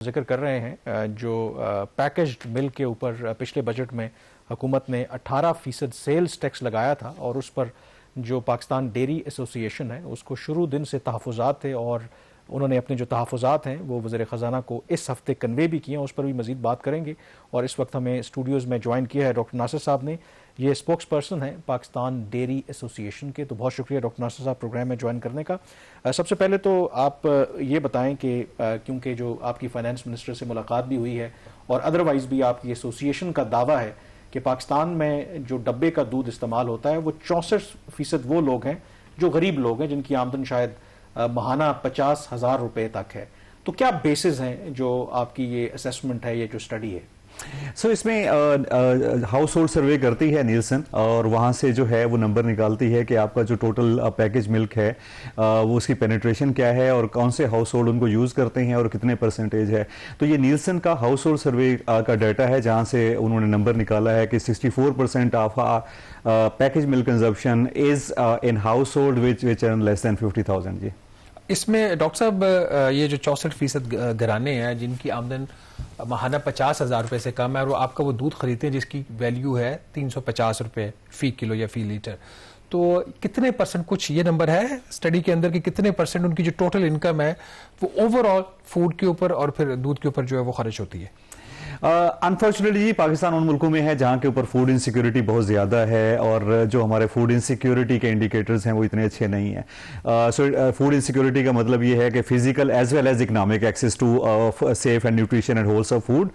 जिक्र कर रहे हैं जो पैकेज्ड मिल्क के ऊपर पिछले बजट में हुकूमत ने 18% सेल्स टैक्स लगाया था और उस पर जो पाकिस्तान डेयरी एसोसिएशन है उसको शुरू दिन से तहफ़्फ़ुज़ात थे और उन्होंने अपने जो तहफ़्फ़ुज़ात हैं वो वज़ीर ख़ज़ाना को इस हफ़्ते कन्वे भी किए हैं। उस पर भी मज़ीद बात करेंगे और इस वक्त हमें स्टूडियोज़ में ज्वाइन किया है डॉक्टर नासिर साहब ने। ये स्पोक्स पर्सन है पाकिस्तान डेयरी एसोसिएशन के। तो बहुत शुक्रिया डॉक्टर नासिर साहब प्रोग्राम में ज्वाइन करने का। सबसे पहले तो आप ये बताएं कि क्योंकि जो आपकी फाइनेंस मिनिस्टर से मुलाकात भी हुई है और अदरवाइज़ भी आपकी एसोसिएशन का दावा है कि पाकिस्तान में जो डब्बे का दूध इस्तेमाल होता है वो 64% वो लोग हैं जो गरीब लोग हैं जिनकी आमदन शायद माहाना 50,000 रुपए तक है। तो क्या बेसिस हैं जो आपकी ये असेसमेंट है, ये जो स्टडी है? इसमें हाउस होल्ड सर्वे करती है नीलसन और वहाँ से जो है वो नंबर निकालती है कि आपका जो टोटल पैकेज मिल्क है वो उसकी पेनिट्रेशन क्या है और कौन से हाउस होल्ड उनको यूज़ करते हैं और कितने परसेंटेज है। तो ये नीलसन का हाउस होल्ड सर्वे का डाटा है जहाँ से उन्होंने नंबर निकाला है कि 64% of package milk consumption is in house hold which earn less than 50,000। जी, इसमें डॉक्टर साहब ये जो 64% घराने हैं जिनकी आमदन माहाना 50,000 रुपए से कम है और वो आपका वो दूध खरीदते हैं जिसकी वैल्यू है 350 रुपए फी किलो या फी लीटर, तो कितने परसेंट, कुछ ये नंबर है स्टडी के अंदर कि कितने परसेंट उनकी जो टोटल इनकम है वो ओवरऑल फूड के ऊपर और फिर दूध के ऊपर जो है वो खर्च होती है? अनफॉर्चुनेटली जी पाकिस्तान उन मुल्कों में है जहां के ऊपर फूड इनसिक्योरिटी बहुत ज़्यादा है और जो हमारे फूड इनसिक्योरिटी के इंडिकेटर्स हैं वो इतने अच्छे नहीं हैं। सो फूड इनसिक्योरिटी का मतलब ये है कि physical as well as economic access to safe and nutrition and wholesome food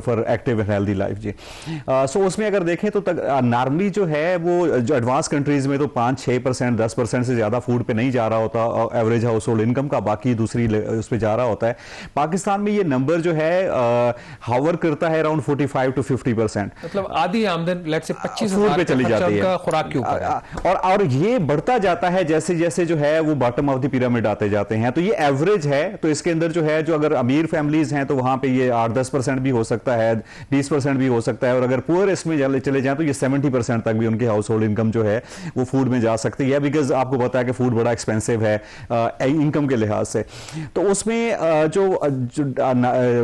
for active and healthy life. जी, सो उसमें अगर देखें तो नॉर्मली जो है वो जो एडवांस कंट्रीज़ में तो 5-6% 10% से ज़्यादा फूड पे नहीं जा रहा होता एवरेज हाउस होल्ड इनकम का, बाकी दूसरी उस पर जा रहा होता है। पाकिस्तान में ये नंबर जो है हावर करता है अराउंड 45 to 50%, मतलब आधी आमदन लेट से 25,000 पे चली जाती है खुराक के ऊपर और ये बढ़ता जाता है जैसे जैसे जो है वो बॉटम ऑफ द पिरामिड आते जाते हैं। तो ये एवरेज है, तो इसके अंदर जो है जो अगर अमीर फैमिलीज हैं तो वहां पे ये 8-10% भी हो सकता है, 20% भी हो सकता है और अगर पुअर इसमें चले जाए तो ये 70% तक भी उनके हाउस होल्ड इनकम जो है वो फूड में जा सकती है, बिकॉज आपको पता है कि फूड बड़ा एक्सपेंसिव है इनकम के लिहाज से। तो उसमें जो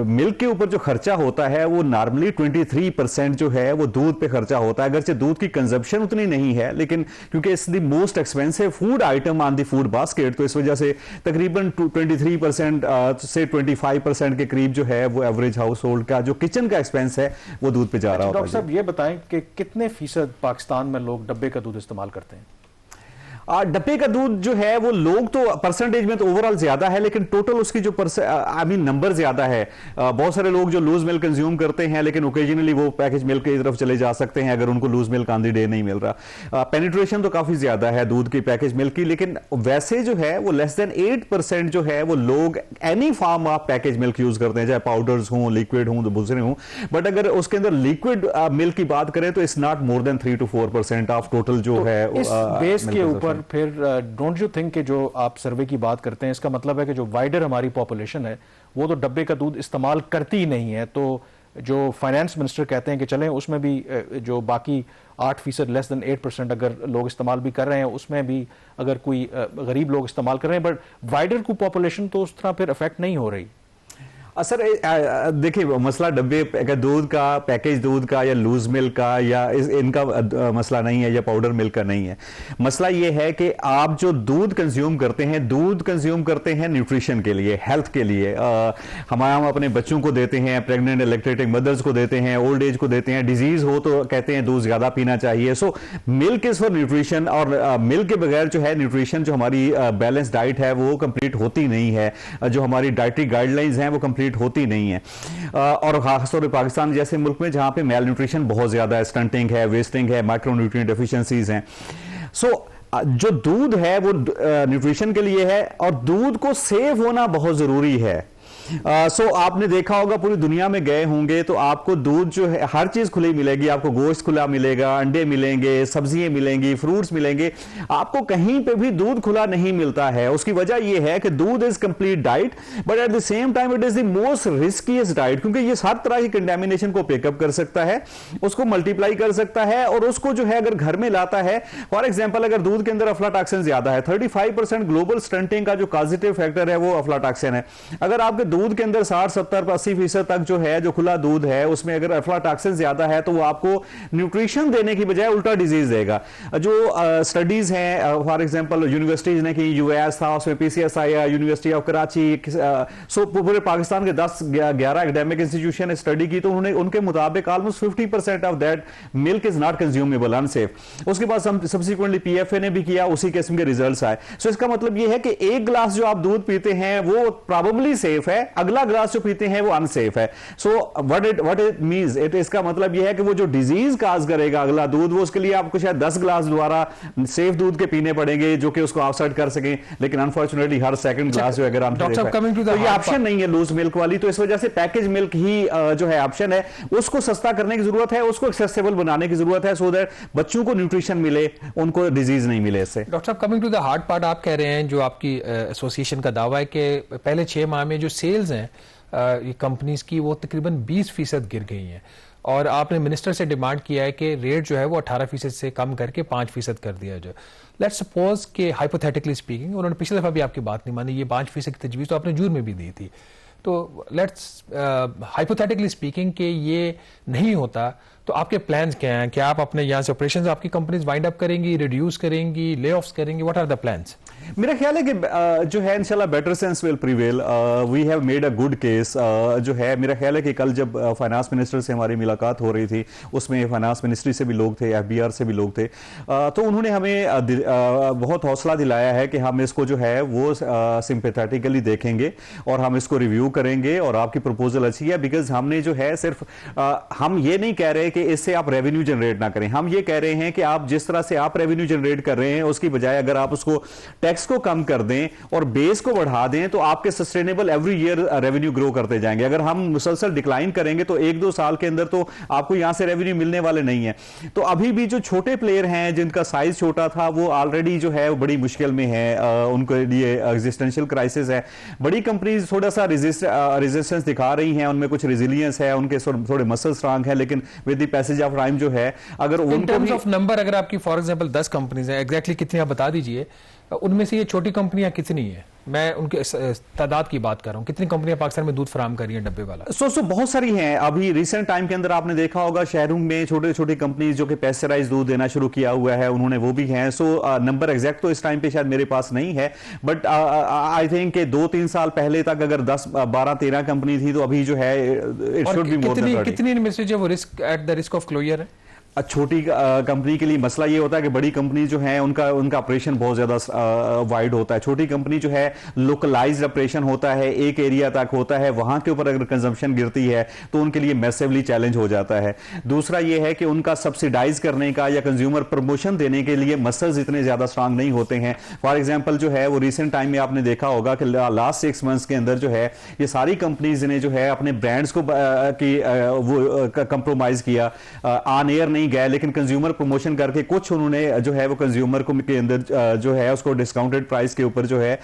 मिल्क के ऊपर जो खर्चा होता है वो नॉर्मली 23% जो है वो दूध पे खर्चा होता है। अगरचे दूध की कंजप्शन उतनी नहीं है लेकिन क्योंकि it's the most expensive food item on the food basket, तो इस वजह से तकरीबन 23% से 25% के करीब जो है वो एवरेज हाउस होल्ड का जो किचन का एक्सपेंस है वो दूध पे जा रहा होता है। डॉक्टर साहब ये बताएं कि कितने फीसद पाकिस्तान में लोग डब्बे का दूध इस्तेमाल करते हैं? डब्बे का दूध जो है वो लोग तो परसेंटेज में तो ओवरऑल ज्यादा है लेकिन टोटल उसकी जो नंबर ज्यादा है। बहुत सारे लोग जो लूज मिल्क कंज्यूम करते हैं लेकिन ओकेजनली वो पैकेज मिल्क की तरफ चले जा सकते हैं अगर उनको loose milk on the day नहीं मिल रहा। पेनिट्रेशन तो काफी ज्यादा है दूध की पैकेज मिल्क की, लेकिन वैसे जो है वो लेस देन 8% जो है वो लोग any form of package milk use करते हैं, चाहे पाउडर्स हों, लिक्विड हों, दूसरे हों। बट अगर उसके अंदर लिक्विड मिल्क की बात करें तो it's not more than 3 to 4% of total जो है इस बेस के ऊपर फिर डोंट यू थिंक कि जो आप सर्वे की बात करते हैं इसका मतलब है कि जो वाइडर हमारी पॉपुलेशन है वो तो डब्बे का दूध इस्तेमाल करती ही नहीं है, तो जो फाइनेंस मिनिस्टर कहते हैं कि चलें उसमें भी जो बाकी 8% लेस देन 8% अगर लोग इस्तेमाल भी कर रहे हैं उसमें भी अगर कोई गरीब लोग इस्तेमाल कर रहे हैं, बट वाइडर को पॉपुलेशन तो उस तरह फिर अफेक्ट नहीं हो रही। सर देखिए मसला डब्बे का दूध का, पैकेज दूध का या लूज मिल्क का या इनका मसला नहीं है या पाउडर मिल्क का नहीं है। मसला ये है कि आप जो दूध कंज्यूम करते हैं, दूध कंज्यूम करते हैं न्यूट्रिशन के लिए, हेल्थ के लिए। हम अपने बच्चों को देते हैं, प्रेग्नेंट एंड लैक्टेटिंग मदर्स को देते हैं, ओल्ड एज को देते हैं, डिजीज हो तो कहते हैं दूध ज्यादा पीना चाहिए। So milk is for nutrition और मिल्क के बगैर जो है न्यूट्रिशन जो हमारी बैलेंस डाइट है वो कंप्लीट होती नहीं है, जो हमारी डाइटरी गाइडलाइंस हैं वो कंप्लीट होती नहीं है। और खासतौर पर पाकिस्तान जैसे मुल्क में जहां पे मेल न्यूट्रिशन बहुत ज्यादा है, स्टंटिंग है, वेस्टिंग है, माइक्रोन्यूट्रिएंट डेफिशिएंसीज हैं। सो जो दूध है वो न्यूट्रिशन के लिए है और दूध को सेव होना बहुत जरूरी है। सो आपने देखा होगा पूरी दुनिया में गए होंगे तो आपको दूध जो है हर चीज खुली मिलेगी, आपको गोश्त खुला मिलेगा, अंडे मिलेंगे, सब्जियां मिलेंगी, फ्रूट्स मिलेंगे, आपको कहीं पे भी दूध खुला नहीं मिलता है। उसकी वजह यह है कि दूध is complete diet but at the same time it is the most riskiest diet, क्योंकि ये हर तरह की कंटेमिनेशन को पिकअप कर सकता है, उसको मल्टीप्लाई कर सकता है और उसको जो है अगर घर में लाता है, फॉर एग्जाम्पल अगर दूध के अंदर अफ्लाटॉक्सिन ज्यादा है, 35% ग्लोबल स्टंटिंग का जो पॉजिटिव फैक्टर है वो अफ्लाटॉक्सिन है। अगर आपके दूध दूध के अंदर 60-70-80% तक जो है, जो खुला दूध है, उसमें अगर अफ्लाटॉक्सिन ज्यादा है तो वो आपको न्यूट्रिशन देने की बजाय उल्टा डिजीज देगा। जो स्टडीज हैं, फॉर एग्जांपल यूनिवर्सिटीज ने की, यूएस था उसमें पीसीएस आया, यूनिवर्सिटी ऑफ कराची, सो पूरे पाकिस्तान के 10-11 एकेडमिक इंस्टीट्यूशन ने स्टडी की, तो उन्होंने उनके मुताबिक almost 50% of that milk is not consumable, unsafe. उसके बाद सब्सिक्वेंटली पीएफए ने भी किया, उसी किस्म के रिजल्ट्स आए। सो इसका मतलब यह है कि एक ग्लास जो आप दूध पीते हैं वो प्रोबेबली सेफ है, अगला ग्लास जो पीते हैं वो अनसेफ है। सो व्हाट इट मींस, इसका मतलब यह है कि वो जो डिजीज काज करेगा अगला दूध, वो उसके लिए आपको शायद 10 ग्लास दोबारा सेफ दूध के पीने पड़ेंगे जो कि उसको ऑफसेट कर सकें, लेकिन अनफॉर्चुनेटली हर सेकंड ग्लास जो अगर तो ये ऑप्शन नहीं है लूज मिल्क वाली। तो इस वजह से पैकेज मिल्क ही जो है ऑप्शन है, उसको सस्ता करने की जरूरत है, उसको एक्सेसिबल बनाने की जरूरत है, सो दैट बच्चों को न्यूट्रिशन मिले, उनको डिजीज नहीं मिले इससे। डॉक्टर साहब, coming to the hard part, आप कह रहे हैं, जो आपकी एसोसिएशन का दावा है कि पहले 6 माह में जो सेल्स हैं कंपनीज की वो तकरीबन 20% गिर गई हैं, और आपने मिनिस्टर से डिमांड किया है कि रेट जो है वो 18% से कम करके 5% कर दिया जाए। लेट्स सपोज कि हाइपोथेटिकली स्पीकिंग, उन्होंने पिछली दफा भी आपकी बात नहीं मानी, ये 5% की तजवीज़ तो आपने जून में भी दी थी, तो लेट्स हाइपोथेटिकली स्पीकिंग कि ये नहीं होता, तो आपके प्लान्स क्या हैं? क्या आप अपने यहाँ से ऑपरेशंस आपकी कंपनीज वाइंड अप करेंगी, रिड्यूस करेंगी, ले ऑफ्स करेंगी? What are the plans? मेरा ख्याल है कि जो है इंशाल्लाह better sense will prevail. We have made a good case. जो है मेरा ख्याल है कि कल जब फाइनेंस मिनिस्टर से हमारी मुलाकात हो रही थी, उसमें फाइनेंस मिनिस्ट्री से भी लोग थे, एफबीआर से भी लोग थे, तो उन्होंने हमें बहुत हौसला दिलाया है कि हम इसको जो है वो सिंपैथेटिकली देखेंगे और हम इसको रिव्यू करेंगे, और आपकी प्रपोजल अच्छी है, बिकॉज हमने जो है सिर्फ हम ये नहीं कह रहे कि इससे आप रेवेन्यू जनरेट ना करें, हम ये कह रहे हैं कि आप जिस तरह से आप रेवेन्यू जनरेट कर रहे हैं उसकी बजाय अगर आप उसको टैक्स को कम कर दें और बेस को बढ़ा दें तो आपके sustainable every year revenue grow करते जाएंगे। अगर हम मुसलसल डिक्लाइन करेंगे तो 1-2 साल के अंदर तो आपको यहां से रेवेन्यू मिलने वाले नहीं है। तो अभी भी जो छोटे प्लेयर हैं जिनका साइज छोटा था वो ऑलरेडी जो है बड़ी मुश्किल में है, उनके लिए एग्जिस्टेंशियल क्राइसिस है। बड़ी कंपनीज थोड़ा सा रेजिस्टेंस दिखा रही हैं, उनमें कुछ रेजिलियंस है, उनके थोड़े मसल स्ट्रांग है, लेकिन with the passage of time जो है, अगर इन टर्म्स ऑफ नंबर, अगर आपकी फॉर एग्जांपल 10 कंपनीज हैं, एग्जैक्टली कितनी आप बता दीजिए, उनमें से ये छोटी कंपनियां कितनी है? मैं उनके तादाद की बात कर रहा हूं, कितनी कंपनियां पाकिस्तान में दूध फराहम कर रही हैं डब्बे वाला? सो बहुत सारी हैं। अभी रिसेंट टाइम के अंदर आपने देखा होगा शहरों में छोटे छोटी कंपनीज जो कि पेस्चराइज दूध देना शुरू किया हुआ है, उन्होंने वो भी हैं। सो नंबर एग्जैक्ट तो इस टाइम पे शायद मेरे पास नहीं है, बट आई थिंक कि 2-3 साल पहले तक अगर 10-12-13 कंपनी थी, तो अभी जो है it should be more than 30। कितनी इनमें से जो वो risk at the risk of closure है? छोटी कंपनी के लिए मसला ये होता है कि बड़ी कंपनी जो है उनका ऑपरेशन बहुत ज्यादा वाइड होता है। छोटी कंपनी जो है लोकलाइज्ड ऑपरेशन होता है, एक एरिया तक होता है, वहां के ऊपर अगर कंजम्पशन गिरती है तो उनके लिए मैसिवली चैलेंज हो जाता है। दूसरा ये है कि उनका सब्सिडाइज करने का या कंज्यूमर प्रमोशन देने के लिए मसल्स इतने ज्यादा स्ट्रांग नहीं होते हैं। फॉर एग्जाम्पल जो है वो रिसेंट टाइम में आपने देखा होगा कि लास्ट 6 मंथ्स के अंदर जो है ये सारी कंपनीज ने जो है अपने ब्रांड्स को वो कंप्रोमाइज किया, ऑन एयर नहीं गए, लेकिन कंज्यूमर प्रमोशन करके कुछ उन्होंने जो है वो कंज्यूमर को के अंदर जो है उसको डिस्काउंटेड प्राइस के ऊपर जो है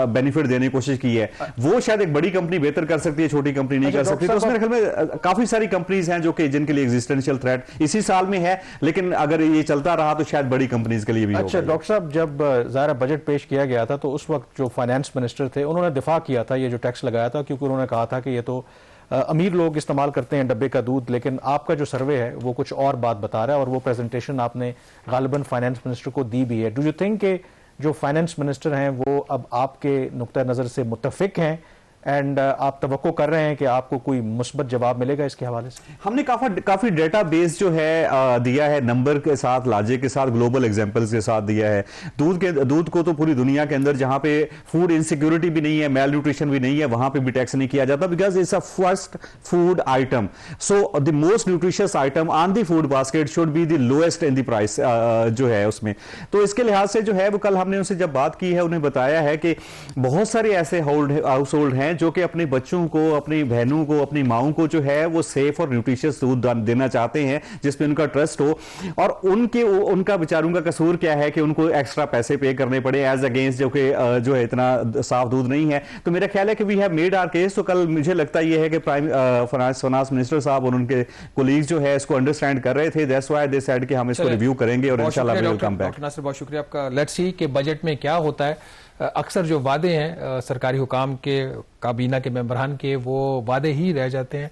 बेनिफिट देने की कोशिश की है। वो शायद एक बड़ी कंपनी बेहतर कर सकती है, छोटी कंपनी नहीं कर सकती। तो उसमें ख्याल में काफी सारी कंपनीज हैं जो कि जिनके लिए एग्जिस्टेंशियल थ्रेट इसी साल में है, लेकिन अगर ये चलता रहा तो शायद बड़ी कंपनीज के लिए भी। अच्छा डॉक्टर साहब, जब ज़ाहिर बजट पेश किया गया था तो उस वक्त जो फाइनेंस मिनिस्टर थे उन्होंने दिफा किया था ये जो टैक्स लगाया था, क्योंकि उन्होंने कहा था कि ये तो अमीर लोग इस्तेमाल करते हैं डब्बे का दूध, लेकिन आपका जो सर्वे है वो कुछ और बात बता रहा है, और वो प्रेजेंटेशन आपने गालिबन फाइनेंस मिनिस्टर को दी भी है। डू यू थिंक कि जो फाइनेंस मिनिस्टर हैं वो अब आपके नुक्ता नज़र से मुत्तफिक हैं, एंड आप तवक्को कर रहे हैं कि आपको कोई मुस्बत जवाब मिलेगा इसके हवाले से? हमने काफी डेटा बेस जो है दिया है, नंबर के साथ, लॉजिक के साथ, ग्लोबल एग्जांपल्स के साथ दिया है। दूध को तो पूरी दुनिया के अंदर जहां पे फूड इनसिक्योरिटी भी नहीं है, मेल न्यूट्रिशन भी नहीं है, वहां पे भी टैक्स नहीं किया जाता, because it's a first food item. So the most nutritious item on the food basket should be the lowest in the price जो है उसमें। तो इसके लिहाज से जो है वो कल हमने उनसे जब बात की है, उन्हें बताया है कि बहुत सारे ऐसे हाउस होल्ड हैं जो कि अपने बच्चों को, अपनी बहनों को, अपनी माओं को जो है वो सेफ और न्यूट्रिशियस दूध देना चाहते हैं जिसमें उनका ट्रस्ट हो, और उनका बेचारों का कसूर क्या है कि उनको एक्स्ट्रा पैसे पे करने पड़े एज अगेंस्ट जो है इतना साफ दूध नहीं है। तो मेरा ख्याल है कि we have made our case. तो कल मुझे लगता यह है कि फाइनेंस मिनिस्टर साहब और उनके कोलीग जो है इसको अंडरस्टैंड कर रहे थे, दैट्स व्हाई दे सेड कि हम इसको रिव्यू करेंगे और इंशाल्लाह we will come back. Doctor Nasir, बहुत शुक्रिया आपका। लेट्स सी कि बजट में क्या होता है। अक्सर जो वादे हैं सरकारी हुकाम के, काबीना के मेंबरान के, वो वादे ही रह जाते हैं।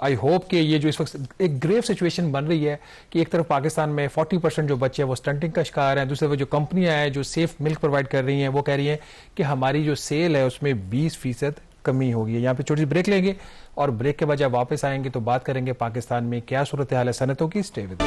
आई होप कि ये जो इस वक्त एक ग्रेव सिचुएशन बन रही है कि एक तरफ पाकिस्तान में 40% जो बच्चे हैं वो स्टंटिंग का शिकार हैं, दूसरी तरफ जो कंपनियां हैं जो सेफ मिल्क प्रोवाइड कर रही हैं वो कह रही हैं कि हमारी जो सेल है उसमें 20% कमी होगी। यहाँ पे छोटी सी ब्रेक लेंगे और ब्रेक के बाद जब वापस आएंगे तो बात करेंगे पाकिस्तान में क्या सूरत हाल है सनतों की। Stay with